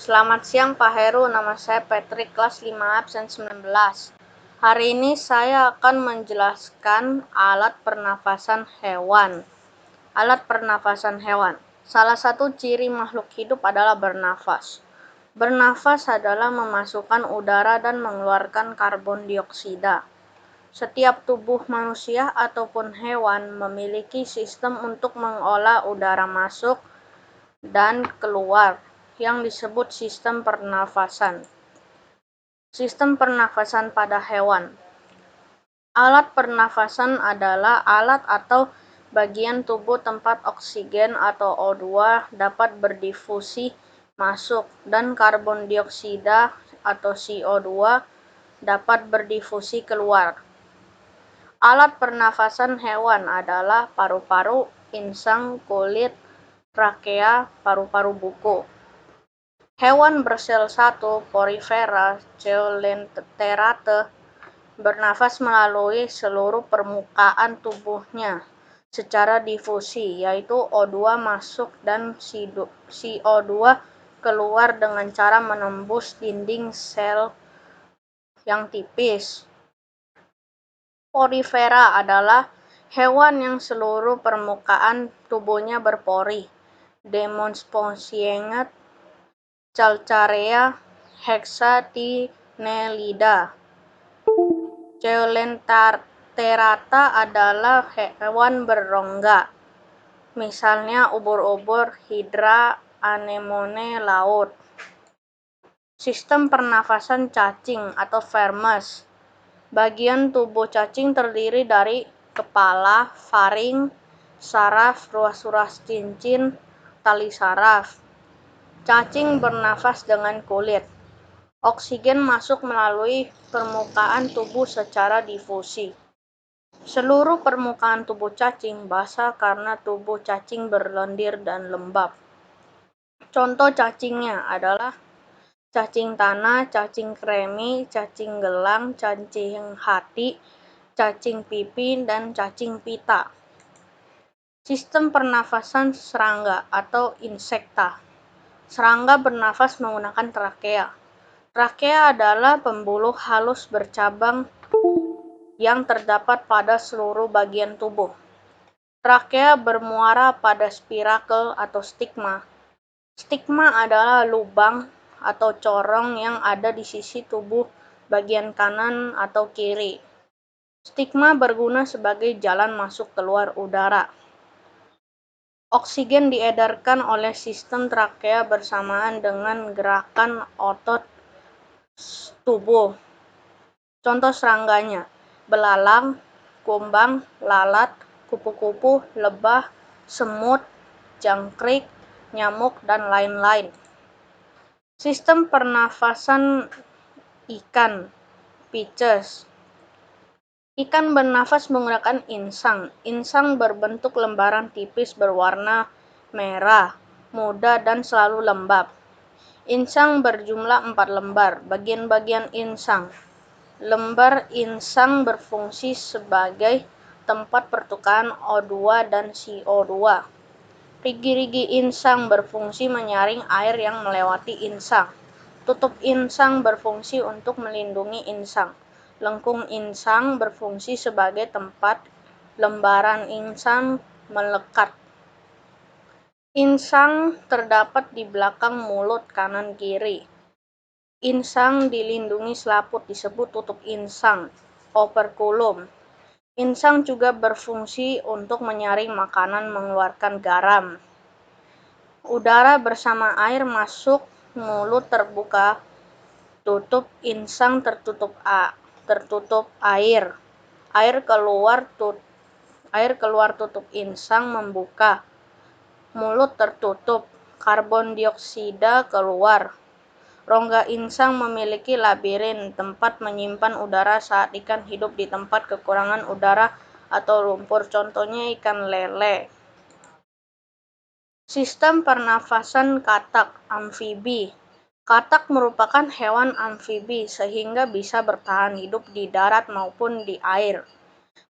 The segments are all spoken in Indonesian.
Selamat siang Pak Heru, nama saya Patrick, kelas 5 absen 19. Hari ini saya akan menjelaskan alat pernafasan hewan. Alat pernafasan hewan. Salah satu ciri makhluk hidup adalah bernafas. Bernafas adalah memasukkan udara dan mengeluarkan karbon dioksida. Setiap tubuh manusia ataupun hewan memiliki sistem untuk mengolah udara masuk dan keluar yang disebut sistem pernafasan. Sistem pernafasan pada hewan. Alat pernafasan adalah alat atau bagian tubuh tempat oksigen atau O2 dapat berdifusi masuk dan karbon dioksida atau CO2 dapat berdifusi keluar. Alat pernafasan hewan adalah paru-paru, insang, kulit, trakea, paru-paru buku. Hewan bersel satu, Porifera Coelenterata, bernafas melalui seluruh permukaan tubuhnya secara difusi, yaitu O2 masuk dan CO2 keluar dengan cara menembus dinding sel yang tipis. Porifera adalah hewan yang seluruh permukaan tubuhnya berpori. Demosponsienget, Calcarea, Hexatinellida. Coelenterata adalah hewan berrongga, misalnya ubur-ubur, hidra, anemone laut. Sistem pernafasan cacing atau vermes. Bagian tubuh cacing terdiri dari kepala, faring, saraf, ruas-ruas cincin, tali saraf. Cacing bernafas dengan kulit. Oksigen masuk melalui permukaan tubuh secara difusi. Seluruh permukaan tubuh cacing basah karena tubuh cacing berlendir dan lembab. Contoh cacingnya adalah cacing tanah, cacing kremi, cacing gelang, cacing hati, cacing pipi, dan cacing pita. Sistem pernafasan serangga atau insekta. Serangga bernafas menggunakan trakea. Trakea adalah pembuluh halus bercabang yang terdapat pada seluruh bagian tubuh. Trakea bermuara pada spirakel atau stigma. Stigma adalah lubang atau corong yang ada di sisi tubuh bagian kanan atau kiri. Stigma berguna sebagai jalan masuk keluar udara. Oksigen diedarkan oleh sistem trakea bersamaan dengan gerakan otot tubuh. Contoh serangganya: belalang, kumbang, lalat, kupu-kupu, lebah, semut, jangkrik, nyamuk, dan lain-lain. Sistem pernafasan ikan, Pisces. Ikan bernafas menggunakan insang. Insang berbentuk lembaran tipis berwarna merah, muda, dan selalu lembab. Insang berjumlah 4 lembar. Bagian-bagian insang. Lembar insang berfungsi sebagai tempat pertukaran O2 dan CO2. Rigi-rigi insang berfungsi menyaring air yang melewati insang. Tutup insang berfungsi untuk melindungi insang. Lengkung insang berfungsi sebagai tempat lembaran insang melekat. Insang terdapat di belakang mulut kanan kiri. Insang dilindungi selaput disebut tutup insang, operculum. Insang juga berfungsi untuk menyaring makanan mengeluarkan garam. Udara bersama air masuk mulut terbuka, tutup insang tertutup air. Air keluar tutup insang membuka. Mulut tertutup, karbon dioksida keluar. Rongga insang memiliki labirin tempat menyimpan udara saat ikan hidup di tempat kekurangan udara atau lumpur, contohnya ikan lele. Sistem pernafasan katak, amfibi. Katak merupakan hewan amfibi sehingga bisa bertahan hidup di darat maupun di air.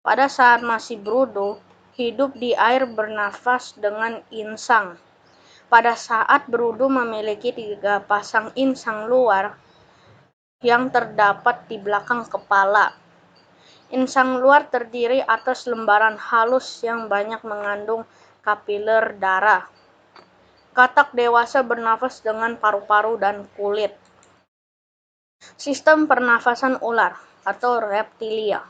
Pada saat masih berudu, hidup di air bernafas dengan insang. Pada saat berudu memiliki 3 pasang insang luar yang terdapat di belakang kepala. Insang luar terdiri atas lembaran halus yang banyak mengandung kapiler darah. Katak dewasa bernafas dengan paru-paru dan kulit. Sistem pernafasan ular atau reptilia.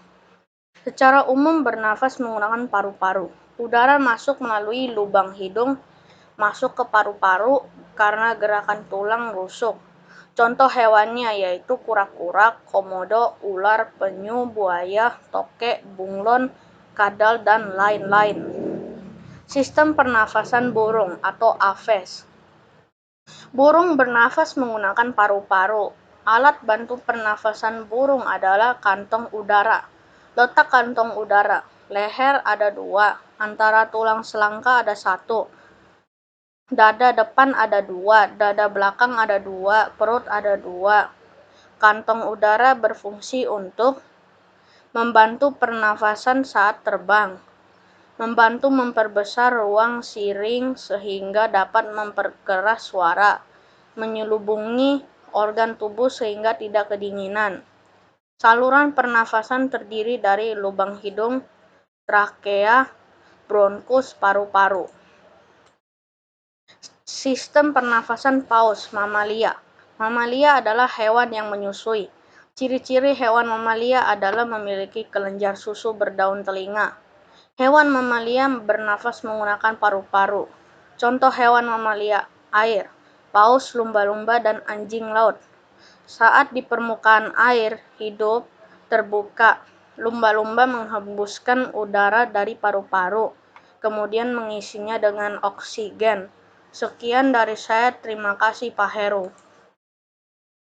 Secara umum bernafas menggunakan paru-paru. Udara masuk melalui lubang hidung, masuk ke paru-paru karena gerakan tulang rusuk. Contoh hewannya yaitu kura-kura, komodo, ular, penyu, buaya, tokek, bunglon, kadal, dan lain-lain. Sistem pernafasan burung atau aves. Burung bernafas menggunakan paru-paru. Alat bantu pernafasan burung adalah kantong udara. Letak kantong udara. Leher ada 2, antara tulang selangka ada 1. Dada depan ada 2, dada belakang ada 2, perut ada 2. Kantong udara berfungsi untuk membantu pernafasan saat terbang, membantu memperbesar ruang siring sehingga dapat memperkeras suara, menyelubungi organ tubuh sehingga tidak kedinginan. Saluran pernafasan terdiri dari lubang hidung, trakea, bronkus, paru-paru. Sistem pernafasan paus mamalia. Mamalia adalah hewan yang menyusui. Ciri-ciri hewan mamalia adalah memiliki kelenjar susu berdaun telinga. Hewan mamalia bernafas menggunakan paru-paru. Contoh hewan mamalia air, paus, lumba-lumba, dan anjing laut. Saat di permukaan air hidup terbuka, lumba-lumba menghembuskan udara dari paru-paru, kemudian mengisinya dengan oksigen. Sekian dari saya, terima kasih Pak Heru.